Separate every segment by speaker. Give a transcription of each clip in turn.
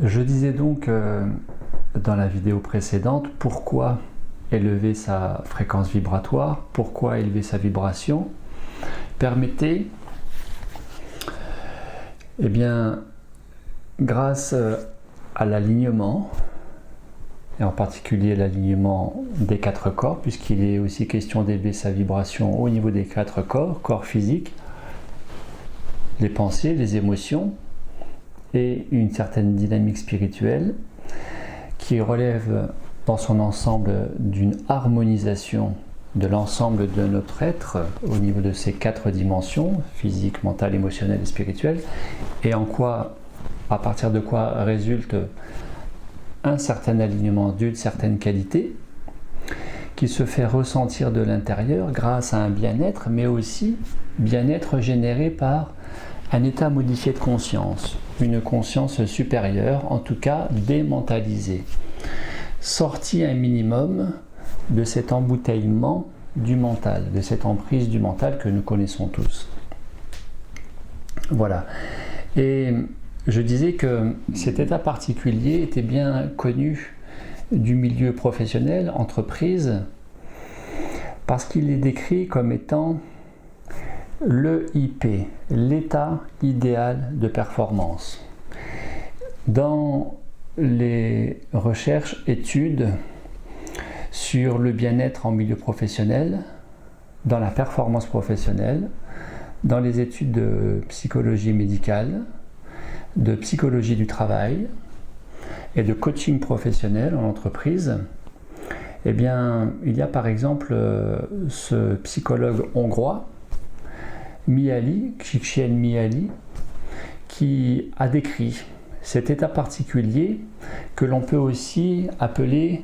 Speaker 1: Je disais donc dans la vidéo précédente pourquoi élever sa fréquence vibratoire, pourquoi élever sa vibration. Permettez, eh bien, grâce à l'alignement, et en particulier l'alignement des 4 corps, puisqu'il est aussi question d'élever sa vibration au niveau des 4 corps, corps physique, les pensées, les émotions, et une certaine dynamique spirituelle qui relève dans son ensemble d'une harmonisation de l'ensemble de notre être au niveau de ces 4 dimensions, physique, mentale, émotionnelle et spirituelle, et en quoi, à partir de quoi résulte un certain alignement d'une certaine qualité qui se fait ressentir de l'intérieur grâce à un bien-être, mais aussi bien-être généré par un état modifié de conscience, une conscience supérieure, en tout cas démentalisée, sortie un minimum de cet embouteillement du mental, de cette emprise du mental que nous connaissons tous. Voilà. Et je disais que cet état particulier était bien connu du milieu professionnel, entreprise, parce qu'il est décrit comme étant l'EIP, l'état idéal de performance. Dans les recherches, études sur le bien-être en milieu professionnel, dans la performance professionnelle, dans les études de psychologie médicale, de psychologie du travail et de coaching professionnel en entreprise, eh bien, il y a par exemple ce psychologue hongrois, Csikszentmihalyi, qui a décrit cet état particulier que l'on peut aussi appeler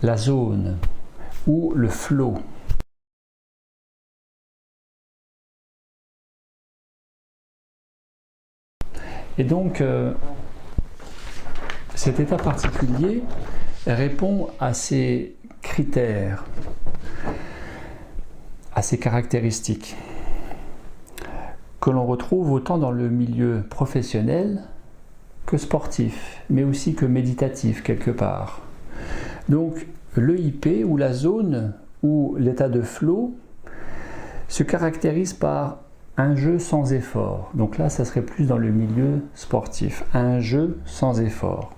Speaker 1: la zone ou le flow. Et donc, cet état particulier répond à ces critères, à ces caractéristiques que l'on retrouve autant dans le milieu professionnel que sportif, mais aussi que méditatif quelque part. Donc l'EIP ou la zone ou l'état de flow se caractérise par un jeu sans effort. Donc là, ça serait plus dans le milieu sportif. Un jeu sans effort.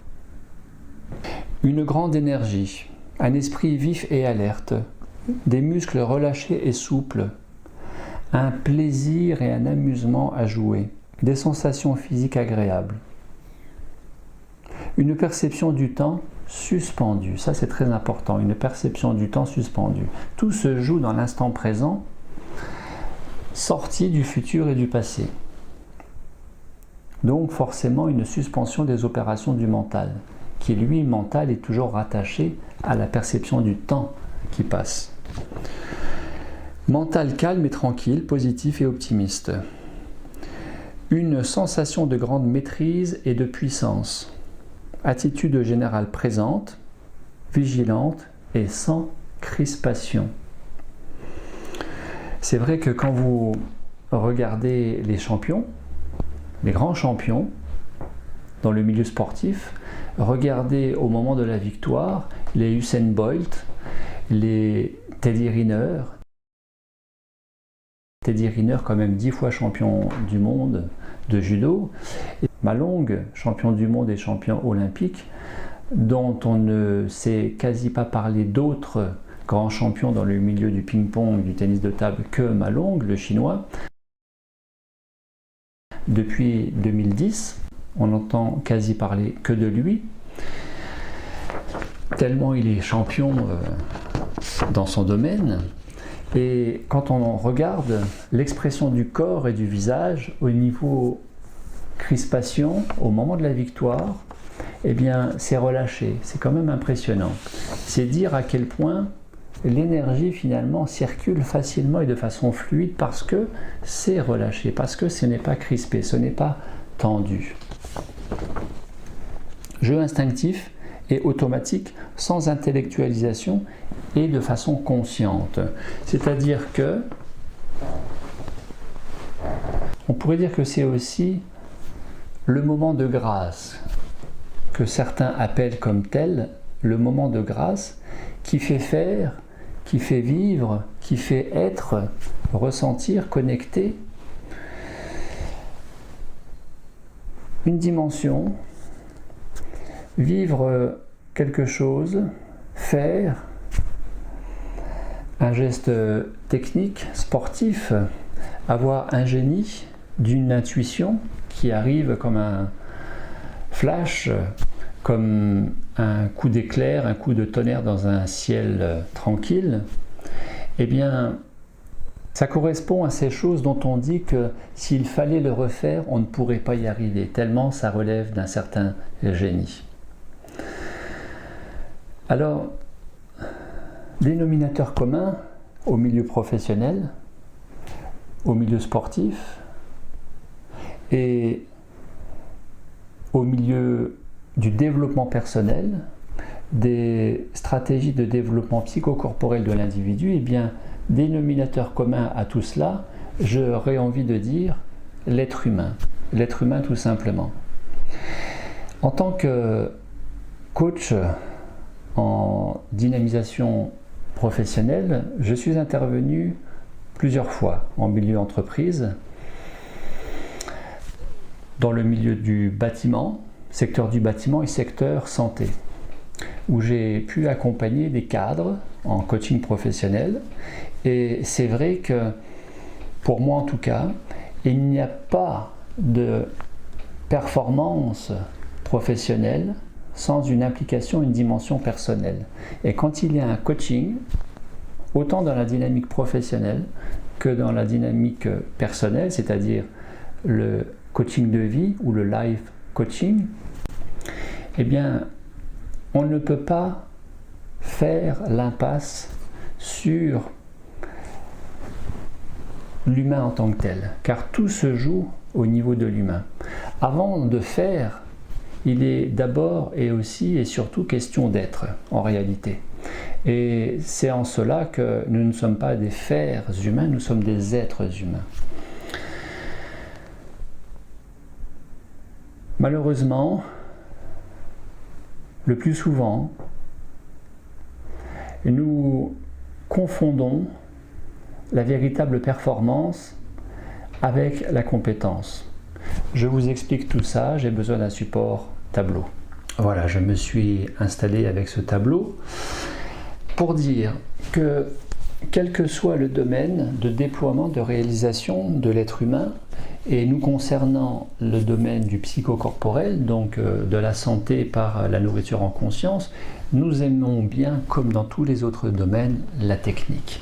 Speaker 1: Une grande énergie, un esprit vif et alerte, des muscles relâchés et souples, un plaisir et un amusement à jouer, des sensations physiques agréables. Une perception du temps suspendue, ça c'est très important, une perception du temps suspendue. Tout se joue dans l'instant présent, sorti du futur et du passé. Donc forcément une suspension des opérations du mental, qui lui, mental, est toujours rattaché à la perception du temps qui passe. Mental calme et tranquille, positif et optimiste. Une sensation de grande maîtrise et de puissance. Attitude générale présente, vigilante et sans crispation. C'est vrai que quand vous regardez les champions, les grands champions dans le milieu sportif, regardez au moment de la victoire les Usain Bolt, les Teddy Riner. Teddy Riner, quand même 10 fois champion du monde de judo, et Malong, champion du monde et champion olympique, dont on ne sait quasi pas parler d'autres grands champions dans le milieu du ping-pong, du tennis de table que Malong, le chinois. Depuis 2010, on n'entend quasi parler que de lui, tellement il est champion dans son domaine. Et quand on regarde l'expression du corps et du visage au niveau crispation, au moment de la victoire, eh bien c'est relâché, c'est quand même impressionnant. C'est dire à quel point l'énergie finalement circule facilement et de façon fluide parce que c'est relâché, parce que ce n'est pas crispé, ce n'est pas tendu. Jeu instinctif et automatique, sans intellectualisation et de façon consciente. C'est-à-dire que on pourrait dire que c'est aussi le moment de grâce que certains appellent comme tel le moment de grâce, qui fait faire, qui fait vivre, qui fait être, ressentir, connecter une dimension, vivre quelque chose, faire un geste technique, sportif, avoir un génie d'une intuition qui arrive comme un flash, comme un coup d'éclair, un coup de tonnerre dans un ciel tranquille, eh bien, ça correspond à ces choses dont on dit que s'il fallait le refaire, on ne pourrait pas y arriver, tellement ça relève d'un certain génie. Alors, dénominateur commun au milieu professionnel, au milieu sportif et au milieu du développement personnel, des stratégies de développement psychocorporel de l'individu, eh bien, dénominateur commun à tout cela, j'aurais envie de dire l'être humain tout simplement. En tant que coach en dynamisation professionnelle, je suis intervenu plusieurs fois en milieu entreprise, dans le milieu du bâtiment, secteur du bâtiment et secteur santé, où j'ai pu accompagner des cadres en coaching professionnel. Et c'est vrai que, pour moi en tout cas, il n'y a pas de performance professionnelle sans une implication, une dimension personnelle. Et quand il y a un coaching, autant dans la dynamique professionnelle que dans la dynamique personnelle, c'est-à-dire le coaching de vie ou le life coaching, eh bien, on ne peut pas faire l'impasse sur l'humain en tant que tel, car tout se joue au niveau de l'humain. Avant de faire, il est d'abord et aussi et surtout question d'être, en réalité. Et c'est en cela que nous ne sommes pas des fers humains, nous sommes des êtres humains. Malheureusement, le plus souvent, nous confondons la véritable performance avec la compétence. Je vous explique tout ça, j'ai besoin d'un support tableau. Voilà, je me suis installé avec ce tableau pour dire que quel que soit le domaine de déploiement, de réalisation de l'être humain, et nous concernant le domaine du psychocorporel, donc de la santé par la nourriture en conscience, nous aimons bien, comme dans tous les autres domaines, la technique.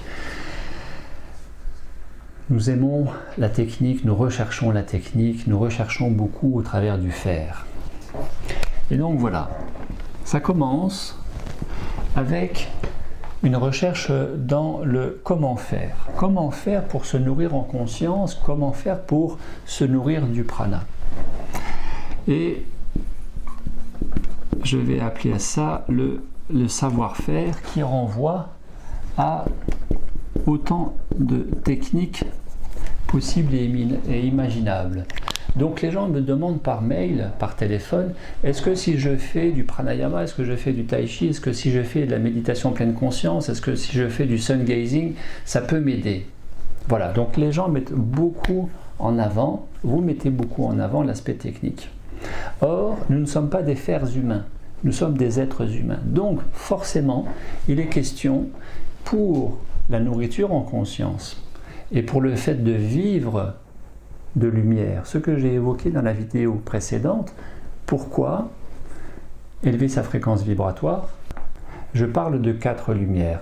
Speaker 1: Nous aimons la technique, nous recherchons la technique, nous recherchons beaucoup au travers du faire. Et donc voilà, ça commence avec une recherche dans le comment faire. Comment faire pour se nourrir en conscience, comment faire pour se nourrir du prana. Et je vais appeler à ça le savoir-faire qui renvoie à autant de techniques possibles et imaginables. Donc les gens me demandent par mail, par téléphone, est-ce que si je fais du pranayama, est-ce que je fais du tai chi, est-ce que si je fais de la méditation pleine conscience, est-ce que si je fais du sun gazing, ça peut m'aider? Voilà, donc les gens mettent beaucoup en avant, vous mettez beaucoup en avant l'aspect technique. Or, nous ne sommes pas des fers humains, nous sommes des êtres humains. Donc forcément, il est question pour la nourriture en conscience et pour le fait de vivre de lumière, ce que j'ai évoqué dans la vidéo précédente, pourquoi élever sa fréquence vibratoire? Je parle de 4 lumières.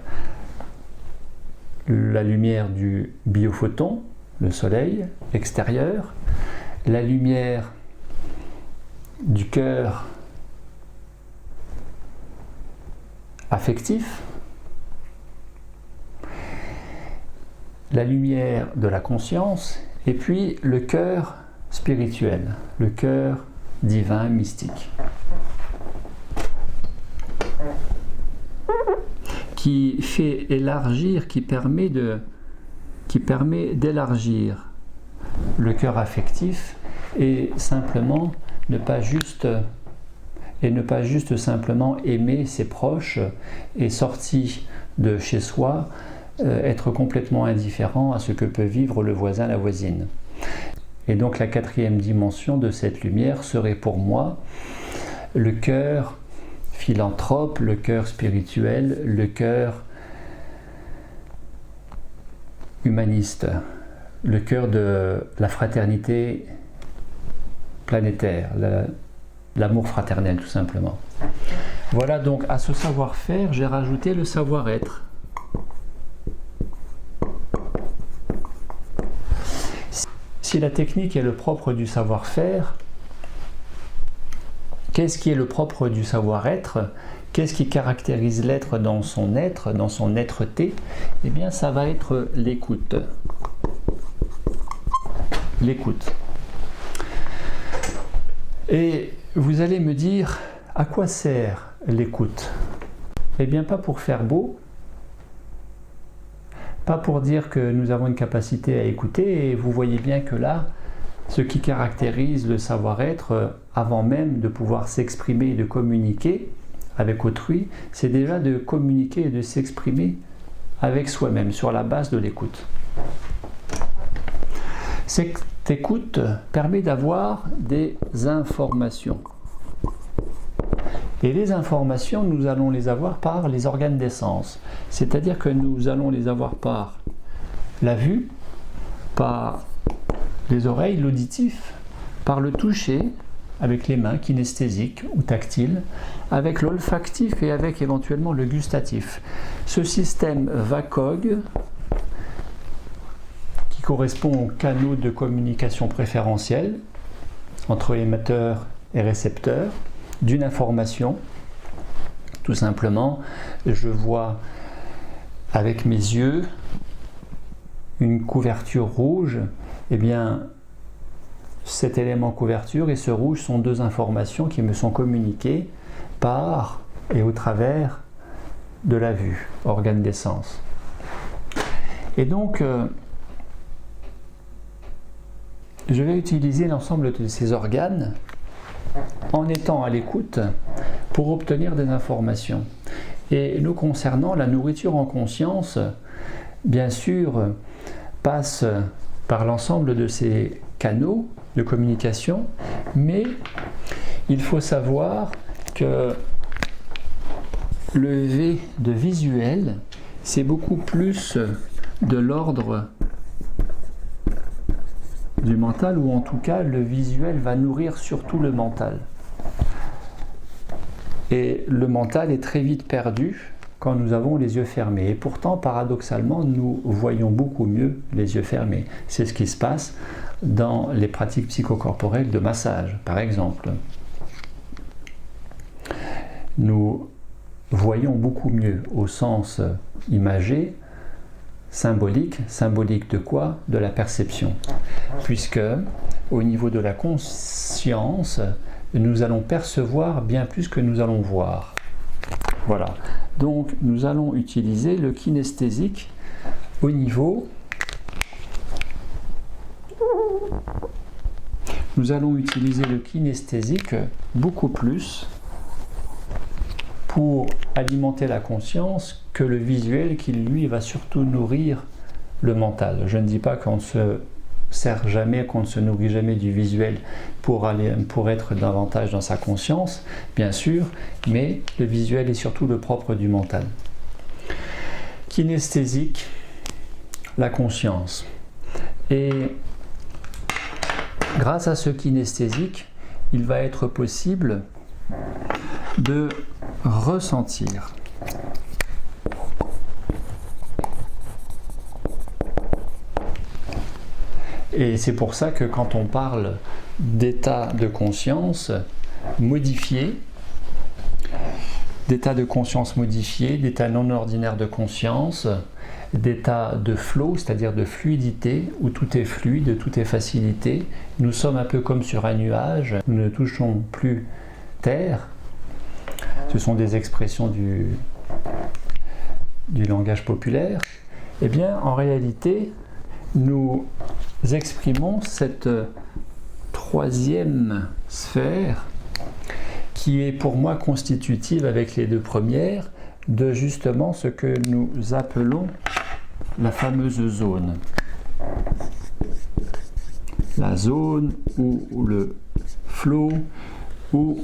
Speaker 1: La lumière du biophoton, le soleil extérieur, la lumière du cœur affectif, la lumière de la conscience, et puis le cœur spirituel, le cœur divin, mystique, qui fait élargir, qui permet d'élargir le cœur affectif et simplement ne pas juste et ne pas juste simplement aimer ses proches et sorti de chez soi, être complètement indifférent à ce que peut vivre le voisin, la voisine. Et donc la quatrième dimension de cette lumière serait pour moi le cœur philanthrope, le cœur spirituel, le cœur humaniste, le cœur de la fraternité planétaire, l'amour fraternel tout simplement. Voilà, donc à ce savoir-faire, j'ai rajouté le savoir-être. Si la technique est le propre du savoir-faire, qu'est-ce qui est le propre du savoir-être? Qu'est-ce qui caractérise l'être, dans son être-té? Eh bien, ça va être l'écoute. L'écoute. Et vous allez me dire, à quoi sert l'écoute? Eh bien, pas pour faire beau, pas pour dire que nous avons une capacité à écouter, et vous voyez bien que là, ce qui caractérise le savoir-être, avant même de pouvoir s'exprimer et de communiquer avec autrui, c'est déjà de communiquer et de s'exprimer avec soi-même, sur la base de l'écoute. Cette écoute permet d'avoir des informations. Et les informations, nous allons les avoir par les organes des sens. C'est-à-dire que nous allons les avoir par la vue, par les oreilles, l'auditif, par le toucher, avec les mains, kinesthésiques ou tactiles, avec l'olfactif et avec éventuellement le gustatif. Ce système VACOG, qui correspond aux canaux de communication préférentielle entre émetteur et récepteur, d'une information, tout simplement, je vois avec mes yeux une couverture rouge, eh bien cet élément couverture et ce rouge sont deux informations qui me sont communiquées par et au travers de la vue, organe des sens. Et donc, je vais utiliser l'ensemble de ces organes en étant à l'écoute pour obtenir des informations. Et nous concernant, la nourriture en conscience, bien sûr, passe par l'ensemble de ces canaux de communication, mais il faut savoir que le V de visuel, c'est beaucoup plus de l'ordre du mental, ou en tout cas le visuel va nourrir surtout le mental. Et le mental est très vite perdu quand nous avons les yeux fermés. Et pourtant, paradoxalement, nous voyons beaucoup mieux les yeux fermés. C'est ce qui se passe dans les pratiques psychocorporelles de massage, par exemple. Nous voyons beaucoup mieux au sens imagé, symbolique. Symbolique de quoi? De la perception. Puisque, au niveau de la conscience, nous allons percevoir bien plus que nous allons voir. Voilà. Donc, nous allons utiliser le kinesthésique au niveau... Nous allons utiliser le kinesthésique beaucoup plus pour alimenter la conscience que le visuel qui, lui, va surtout nourrir le mental. Je ne dis pas qu'on ne se sert jamais, qu'on ne se nourrit jamais du visuel pour être davantage dans sa conscience, bien sûr, mais le visuel est surtout le propre du mental. Kinesthésique, la conscience. Et grâce à ce kinesthésique, il va être possible de ressentir. Et c'est pour ça que quand on parle d'état de conscience modifié, d'état de conscience modifié, d'état non ordinaire de conscience, d'état de flow, c'est-à-dire de fluidité, où tout est fluide, tout est facilité, nous sommes un peu comme sur un nuage, nous ne touchons plus terre. Ce sont des expressions du langage populaire. Eh bien, en réalité, nous exprimons cette troisième sphère qui est pour moi constitutive avec les deux premières de justement ce que nous appelons la fameuse zone. La zone ou le flow ou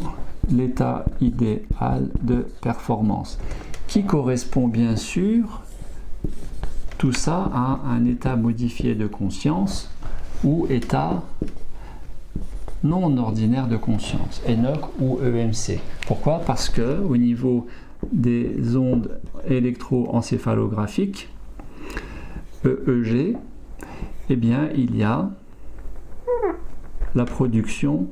Speaker 1: l'état idéal de performance, qui correspond bien sûr tout ça à un état modifié de conscience ou état non ordinaire de conscience, ENOC ou EMC. Pourquoi? Parce que au niveau des ondes électroencéphalographiques, EEG, eh bien il y a la production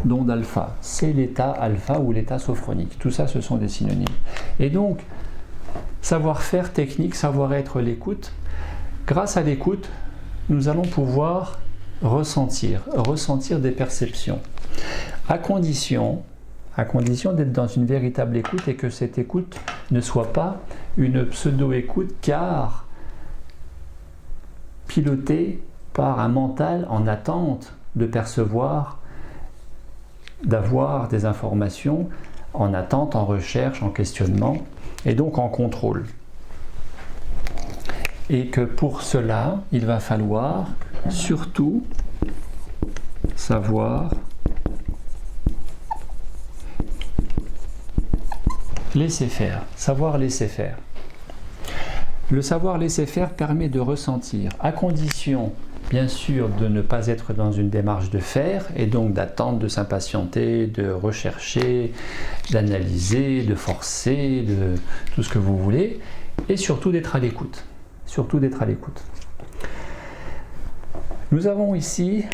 Speaker 1: d'ondes alpha. C'est l'état alpha ou l'état sophronique. Tout ça, ce sont des synonymes. Et donc, savoir-faire technique, savoir-être l'écoute. Grâce à l'écoute, nous allons pouvoir ressentir des perceptions. À condition d'être dans une véritable écoute et que cette écoute ne soit pas une pseudo-écoute, car pilotée par un mental en attente de percevoir, d'avoir des informations, en attente, en recherche, en questionnement, et donc en contrôle. Et que pour cela, il va falloir surtout savoir laisser faire, savoir laisser faire. Le savoir laisser faire permet de ressentir, à condition bien sûr de ne pas être dans une démarche de faire et donc d'attendre, de s'impatienter, de rechercher, d'analyser, de forcer, de tout ce que vous voulez, et surtout d'être à l'écoute. Surtout d'être à l'écoute. Nous avons ici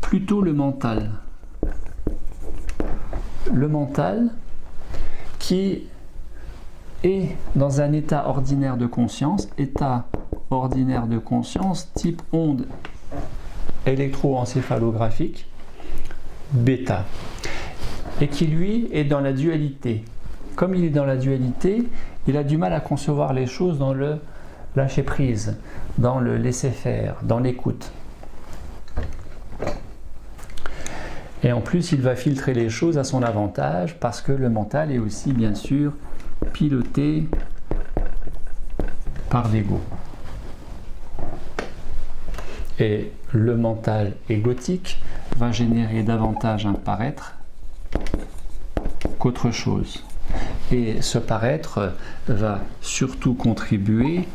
Speaker 1: plutôt le mental. Le mental qui est dans un état ordinaire de conscience type onde électroencéphalographique bêta, et qui lui est dans la dualité. Comme il est dans la dualité, il a du mal à concevoir les choses dans le lâcher prise, dans le laisser faire, dans l'écoute. Et en plus, il va filtrer les choses à son avantage parce que le mental est aussi, bien sûr, piloté par l'ego. Et le mental égotique va générer davantage un paraître qu'autre chose. Et ce paraître va surtout contribuer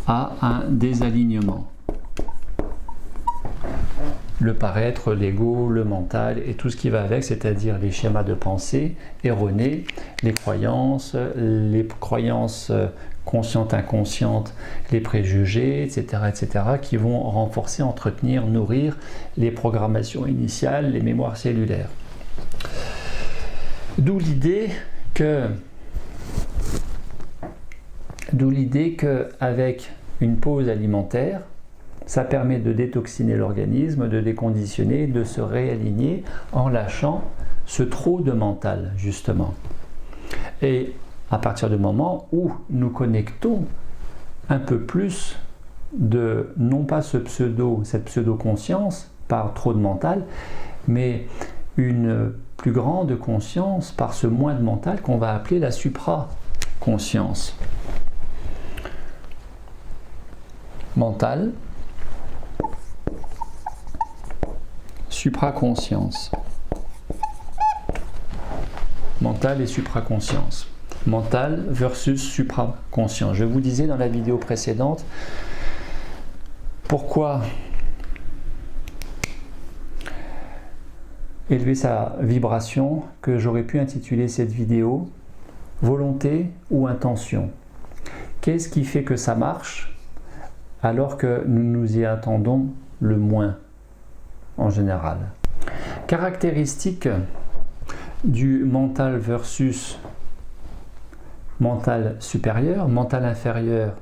Speaker 1: à un désalignement. Le paraître, l'ego, le mental et tout ce qui va avec, c'est-à-dire les schémas de pensée erronés, les croyances conscientes, inconscientes, les préjugés, etc., qui vont renforcer, entretenir, nourrir les programmations initiales, les mémoires cellulaires. D'où l'idée qu'avec une pause alimentaire, ça permet de détoxiner l'organisme, de déconditionner, de se réaligner en lâchant ce trop de mental, justement. Et à partir du moment où nous connectons un peu plus de, non pas cette pseudo-conscience par trop de mental, mais une plus grande conscience par ce moins de mental qu'on va appeler la supra-conscience. Mental, supraconscience. Mental et supraconscience. Mental versus supraconscient. Je vous disais dans la vidéo précédente pourquoi élever sa vibration, que j'aurais pu intituler cette vidéo volonté ou intention. Qu'est-ce qui fait que ça marche alors que nous nous y attendons le moins en général? Caractéristique du mental versus mental supérieur, mental inférieur,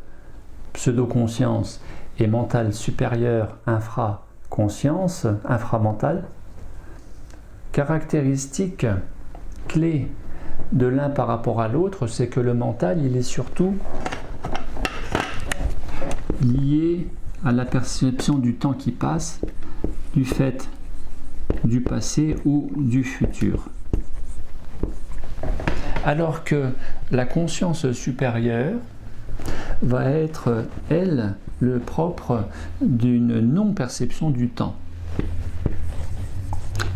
Speaker 1: pseudo-conscience, et mental supérieur, infraconscience, inframental. Caractéristique clé de l'un par rapport à l'autre, c'est que le mental, il est surtout liées à la perception du temps qui passe, du fait du passé ou du futur. Alors que la conscience supérieure va être, elle, le propre d'une non-perception du temps,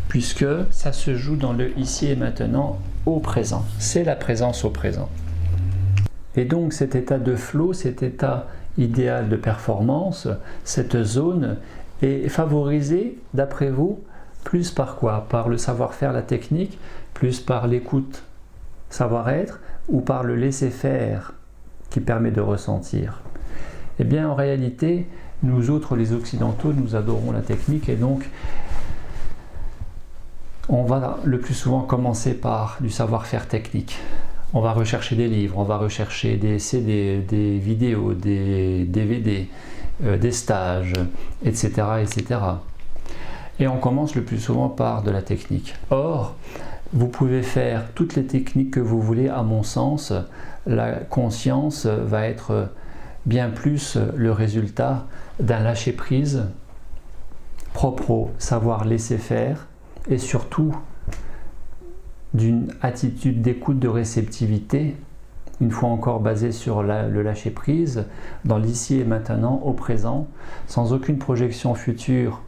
Speaker 1: puisque ça se joue dans le ici et maintenant au présent. C'est la présence au présent. Et donc cet état de flow, cet état idéal de performance, cette zone est favorisée, d'après vous, plus par quoi? Par le savoir-faire, la technique, plus par l'écoute, savoir-être, ou par le laisser-faire qui permet de ressentir? Eh bien, en réalité, nous autres, les Occidentaux, nous adorons la technique et donc on va le plus souvent commencer par du savoir-faire technique. On va rechercher des livres, on va rechercher des CD, des vidéos, des DVD, des stages, etc., etc. Et on commence le plus souvent par de la technique. Or, vous pouvez faire toutes les techniques que vous voulez, à mon sens, la conscience va être bien plus le résultat d'un lâcher-prise propre au savoir laisser faire et surtout d'une attitude d'écoute, de réceptivité, une fois encore basée sur le lâcher-prise, dans l'ici et maintenant, au présent, sans aucune projection future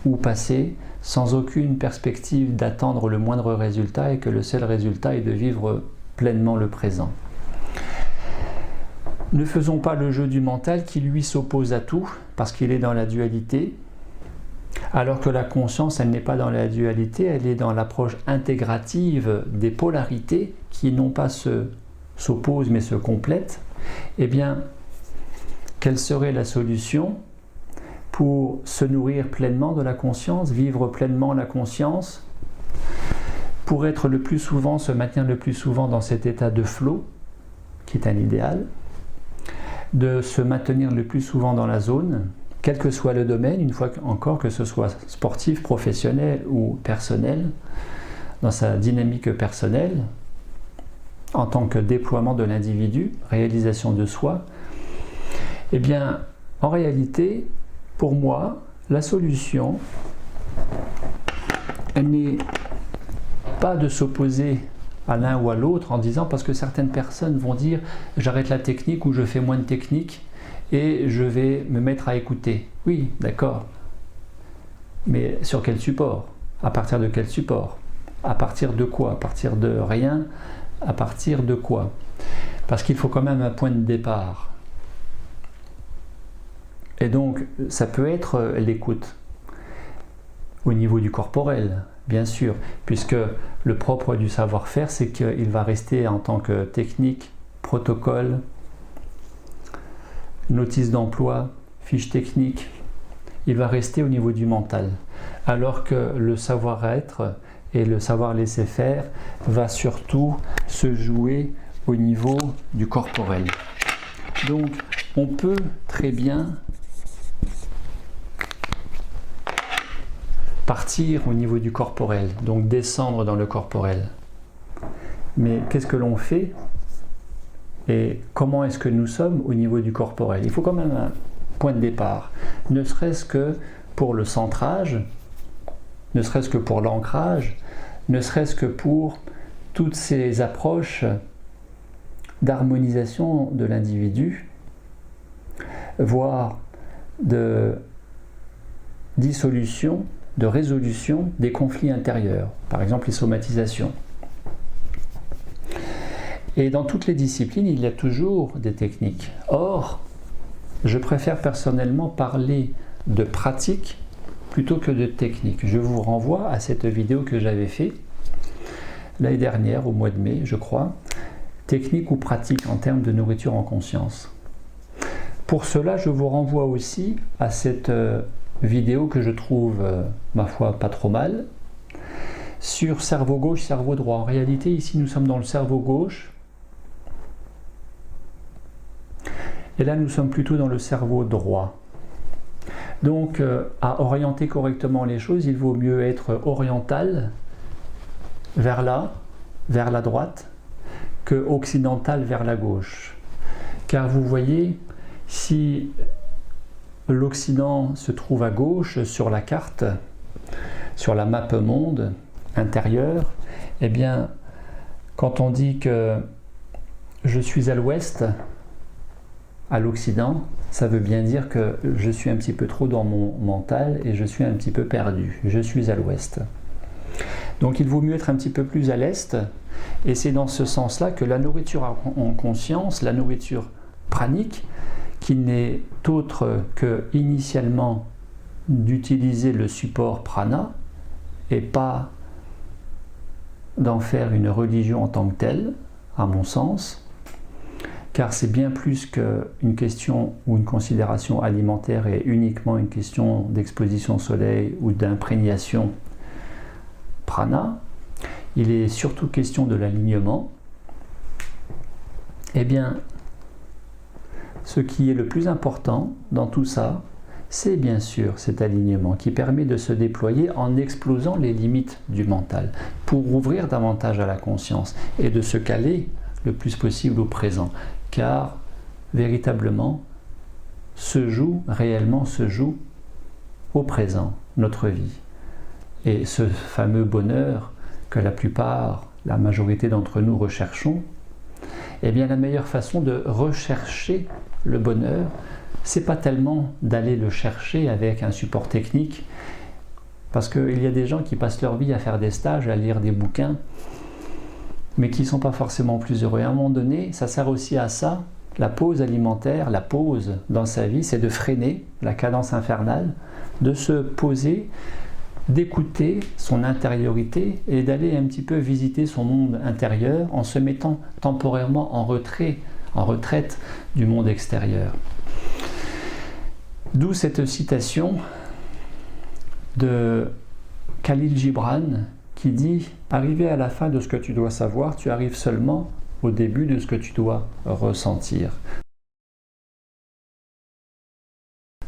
Speaker 1: ou passée, sans aucune perspective d'attendre le moindre résultat et que le seul résultat est de vivre pleinement le présent. Ne faisons pas le jeu du mental qui lui s'oppose à tout parce qu'il est dans la dualité, alors que la conscience, elle n'est pas dans la dualité, elle est dans l'approche intégrative des polarités qui non pas s'opposent mais se complètent. Eh bien, quelle serait la solution pour se nourrir pleinement de la conscience, vivre pleinement la conscience, pour être le plus souvent, se maintenir le plus souvent dans cet état de flow, qui est un idéal, de se maintenir le plus souvent dans la zone, quel que soit le domaine, une fois encore, que ce soit sportif, professionnel ou personnel, dans sa dynamique personnelle, en tant que déploiement de l'individu, réalisation de soi. Eh bien, en réalité, pour moi, la solution, elle n'est pas de s'opposer à l'un ou à l'autre en disant, parce que certaines personnes vont dire j'arrête la technique ou je fais moins de technique et je vais me mettre à écouter. Oui, d'accord. Mais sur quel support? À partir de quel support? À partir de quoi? À partir de rien? À partir de quoi? Parce qu'il faut quand même un point de départ. Et donc, ça peut être l'écoute au niveau du corporel, bien sûr, puisque le propre du savoir-faire, c'est qu'il va rester en tant que technique, protocole, notice d'emploi, fiche technique, il va rester au niveau du mental. Alors que le savoir-être et le savoir laisser faire va surtout se jouer au niveau du corporel. Donc, on peut très bien partir au niveau du corporel, donc descendre dans le corporel. Mais qu'est-ce que l'on fait et comment est-ce que nous sommes au niveau du corporel? Il faut quand même un point de départ, ne serait-ce que pour le centrage, ne serait-ce que pour l'ancrage, ne serait-ce que pour toutes ces approches d'harmonisation de l'individu, voire de dissolution, de résolution des conflits intérieurs, par exemple les somatisations. Et dans toutes les disciplines, il y a toujours des techniques. Or, je préfère personnellement parler de pratique plutôt que de technique. Je vous renvoie à cette vidéo que j'avais faite l'année dernière, au mois de mai, je crois, technique ou pratique en termes de nourriture en conscience. Pour cela, je vous renvoie aussi à cette vidéo que je trouve, ma foi, pas trop mal, sur cerveau gauche, cerveau droit. En réalité, ici, nous sommes dans le cerveau gauche, et là, nous sommes plutôt dans le cerveau droit. Donc, à orienter correctement les choses, il vaut mieux être oriental, vers là, vers la droite, que occidental vers la gauche. Car vous voyez, Si l'Occident se trouve à gauche sur la carte, sur la map monde intérieure, eh bien, quand on dit que je suis à l'ouest, à l'Occident, ça veut bien dire que je suis un petit peu trop dans mon mental et je suis un petit peu perdu. Je suis à l'ouest. Donc il vaut mieux être un petit peu plus à l'est, et c'est dans ce sens-là que la nourriture en conscience, la nourriture pranique, qui n'est autre que initialement d'utiliser le support prana et pas d'en faire une religion en tant que telle, à mon sens, car c'est bien plus qu'une question ou une considération alimentaire et uniquement une question d'exposition au soleil ou d'imprégnation prana. Il est surtout question de l'alignement. Eh bien, ce qui est le plus important dans tout ça, c'est bien sûr cet alignement qui permet de se déployer en explosant les limites du mental pour ouvrir davantage à la conscience et de se caler le plus possible au présent. Car véritablement, réellement se joue au présent, notre vie. Et ce fameux bonheur que la majorité d'entre nous recherchons, eh bien la meilleure façon de rechercher le bonheur, c'est pas tellement d'aller le chercher avec un support technique, parce qu'il y a des gens qui passent leur vie à faire des stages, à lire des bouquins, mais qui ne sont pas forcément plus heureux. Et à un moment donné, ça sert aussi à ça, la pause alimentaire, la pause dans sa vie, c'est de freiner la cadence infernale, de se poser, d'écouter son intériorité et d'aller un petit peu visiter son monde intérieur en se mettant temporairement en retraite du monde extérieur. D'où cette citation de Khalil Gibran qui dit « Arrivé à la fin de ce que tu dois savoir, tu arrives seulement au début de ce que tu dois ressentir. »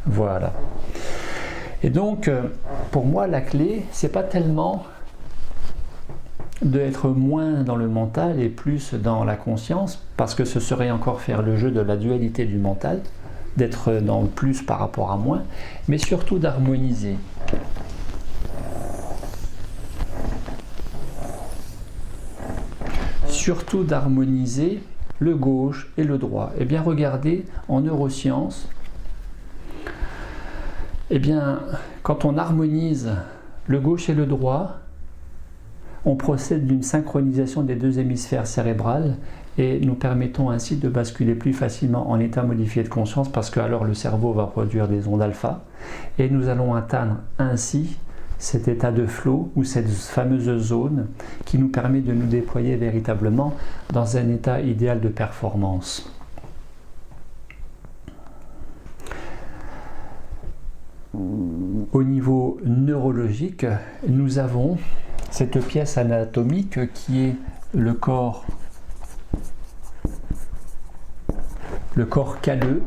Speaker 1: Voilà. Et donc, pour moi, la clé, c'est pas tellement d'être moins dans le mental et plus dans la conscience, parce que ce serait encore faire le jeu de la dualité du mental, d'être dans le plus par rapport à moins, mais surtout d'harmoniser. Surtout d'harmoniser le gauche et le droit. Eh bien, regardez, en neurosciences, eh bien, quand on harmonise le gauche et le droit, on procède d'une synchronisation des deux hémisphères cérébrales et nous permettons ainsi de basculer plus facilement en état modifié de conscience parce que alors le cerveau va produire des ondes alpha et nous allons atteindre ainsi cet état de flow ou cette fameuse zone qui nous permet de nous déployer véritablement dans un état idéal de performance. Au niveau neurologique, nous avons cette pièce anatomique qui est le corps calleux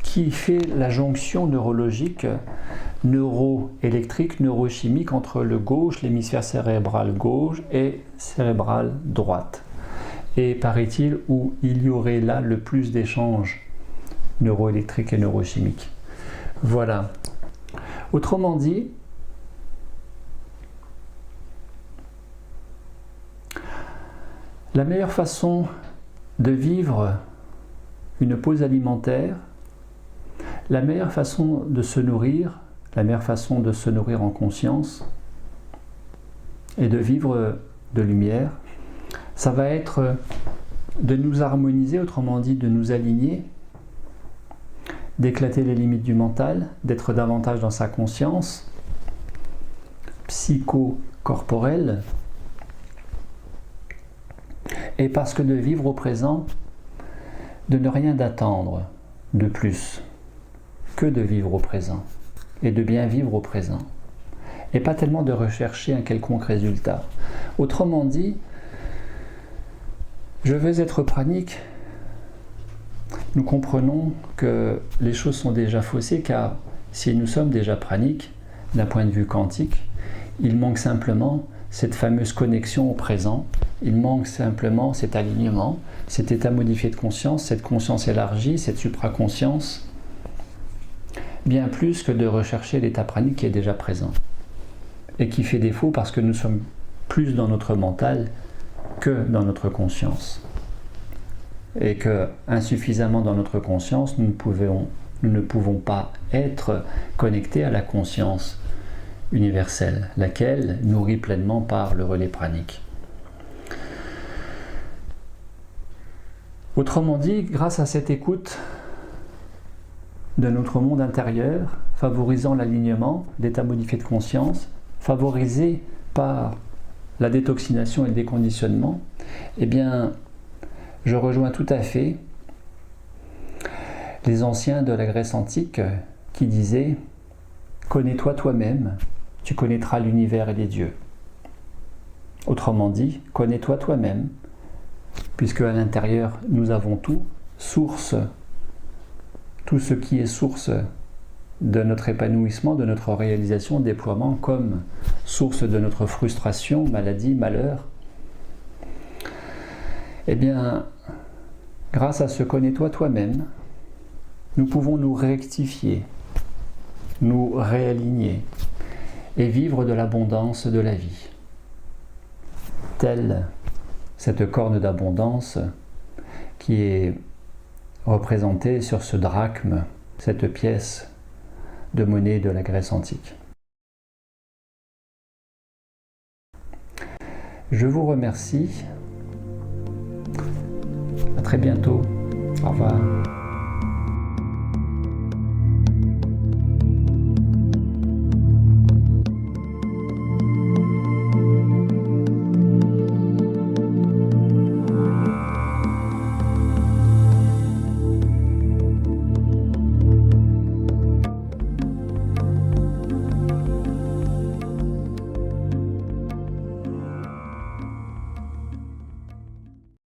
Speaker 1: qui fait la jonction neurologique, neuroélectrique, neurochimique entre le gauche, l'hémisphère cérébral gauche et cérébral droite. Et paraît-il où il y aurait là le plus d'échanges neuroélectriques et neurochimiques. Voilà. Autrement dit, la meilleure façon de vivre une pause alimentaire, la meilleure façon de se nourrir, la meilleure façon de se nourrir en conscience et de vivre de lumière, ça va être de nous harmoniser, autrement dit de nous aligner, d'éclater les limites du mental, d'être davantage dans sa conscience psycho-corporelle, et parce que de vivre au présent, de ne rien d'attendre de plus que de vivre au présent, et de bien vivre au présent, et pas tellement de rechercher un quelconque résultat. Autrement dit, je veux être pranique. Nous comprenons que les choses sont déjà faussées car si nous sommes déjà praniques, d'un point de vue quantique, il manque simplement cette fameuse connexion au présent Il manque simplement cet alignement, cet état modifié de conscience, cette conscience élargie, cette supraconscience, bien plus que de rechercher l'état pranique qui est déjà présent et qui fait défaut parce que nous sommes plus dans notre mental que dans notre conscience. Et que, insuffisamment dans notre conscience, nous ne pouvons pas être connectés à la conscience universelle, laquelle nourrit pleinement par le relais pranique. Autrement dit, grâce à cette écoute de notre monde intérieur, favorisant l'alignement, l'état modifié de conscience, favorisé par la détoxination et le déconditionnement, eh bien, je rejoins tout à fait les anciens de la Grèce antique qui disaient « Connais-toi toi-même, tu connaîtras l'univers et les dieux ». Autrement dit, connais-toi toi-même, puisque à l'intérieur nous avons tout ce qui est source de notre épanouissement, de notre réalisation, déploiement, comme source de notre frustration, maladie, malheur. Eh bien, grâce à ce connais-toi toi-même, nous pouvons nous rectifier, nous réaligner et vivre de l'abondance de la vie. Telle cette corne d'abondance qui est représentée sur ce drachme, cette pièce de monnaie de la Grèce antique. Je vous remercie. À très bientôt. Au revoir.